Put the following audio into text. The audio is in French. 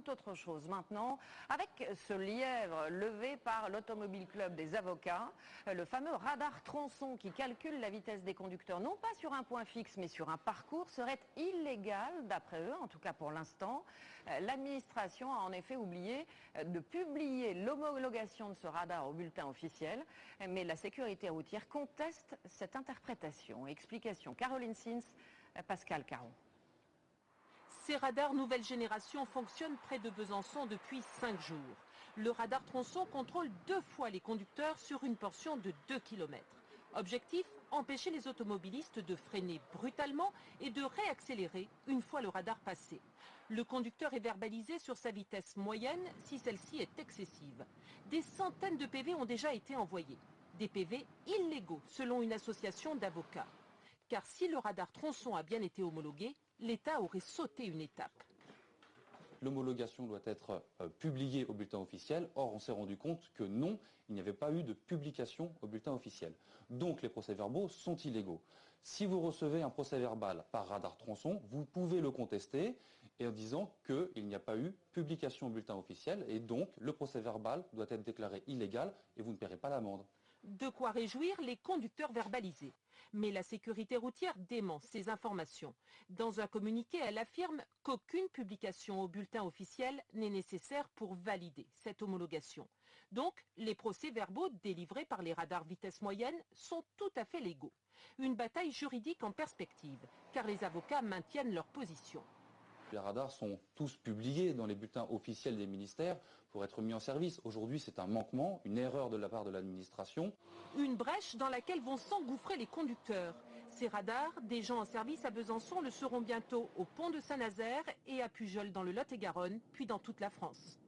tout autre chose maintenant, avec ce lièvre levé par l'Automobile Club des avocats, le fameux radar tronçon qui calcule la vitesse des conducteurs, non pas sur un point fixe, mais sur un parcours, serait illégal, d'après eux, en tout cas pour l'instant. L'administration a en effet oublié de publier l'homologation de ce radar au bulletin officiel, mais la sécurité routière conteste cette interprétation. Explication Caroline Sins, Pascal Caron. Ces radars nouvelle génération fonctionnent près de Besançon depuis 5 jours. Le radar tronçon contrôle 2 fois les conducteurs sur une portion de 2 km. Objectif, empêcher les automobilistes de freiner brutalement et de réaccélérer une fois le radar passé. Le conducteur est verbalisé sur sa vitesse moyenne si celle-ci est excessive. Des centaines de PV ont déjà été envoyés. Des PV illégaux selon une association d'avocats. Car si le radar tronçon a bien été homologué, l'État aurait sauté une étape. L'homologation doit être publiée au bulletin officiel. Or, on s'est rendu compte que non, il n'y avait pas eu de publication au bulletin officiel. Donc, les procès-verbaux sont illégaux. Si vous recevez un procès-verbal par radar tronçon, vous pouvez le contester en disant qu'il n'y a pas eu publication au bulletin officiel et donc le procès-verbal doit être déclaré illégal et vous ne paierez pas l'amende. De quoi réjouir les conducteurs verbalisés. Mais la sécurité routière dément ces informations. Dans un communiqué, elle affirme qu'aucune publication au bulletin officiel n'est nécessaire pour valider cette homologation. Donc, les procès-verbaux délivrés par les radars vitesse moyenne sont tout à fait légaux. Une bataille juridique en perspective, car les avocats maintiennent leur position. Les radars sont tous publiés dans les bulletins officiels des ministères pour être mis en service. Aujourd'hui, c'est un manquement, une erreur de la part de l'administration. Une brèche dans laquelle vont s'engouffrer les conducteurs. Ces radars, des gens en service à Besançon, le seront bientôt au pont de Saint-Nazaire et à Pujols dans le Lot-et-Garonne, puis dans toute la France.